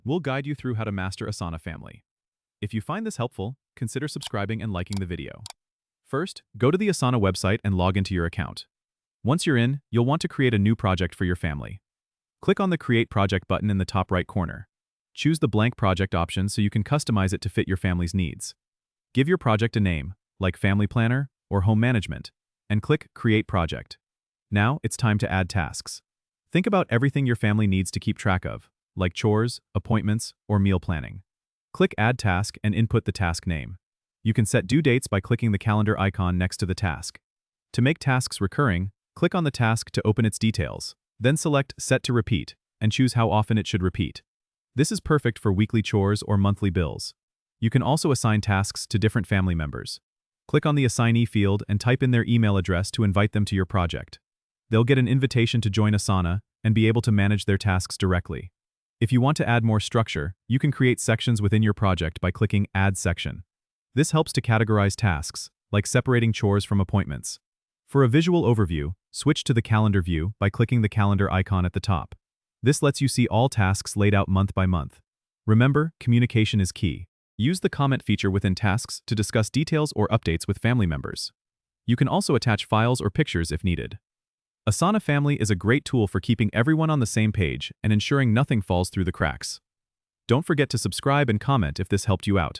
We'll guide you through how to master Asana Family. If you find this helpful, consider subscribing and liking the video. First, go to the Asana website and log into your account. Once you're in, you'll want to create a new project for your family. Click on the Create Project button in the top right corner. Choose the blank project option so you can customize it to fit your family's needs. Give your project a name, like Family Planner or Home Management, and click Create Project. Now, it's time to add tasks. Think about everything your family needs to keep track of, like chores, appointments, or meal planning. Click Add Task and input the task name. You can set due dates by clicking the calendar icon next to the task. To make tasks recurring, click on the task to open its details. Then select Set to Repeat and choose how often it should repeat. This is perfect for weekly chores or monthly bills. You can also assign tasks to different family members. Click on the Assignee field and type in their email address to invite them to your project. They'll get an invitation to join Asana and be able to manage their tasks directly. If you want to add more structure, you can create sections within your project by clicking Add Section. This helps to categorize tasks, like separating chores from appointments. For a visual overview, switch to the Calendar view by clicking the calendar icon at the top. This lets you see all tasks laid out month by month. Remember, communication is key. Use the comment feature within tasks to discuss details or updates with family members. You can also attach files or pictures if needed. Asana Family is a great tool for keeping everyone on the same page and ensuring nothing falls through the cracks. Don't forget to subscribe and comment if this helped you out.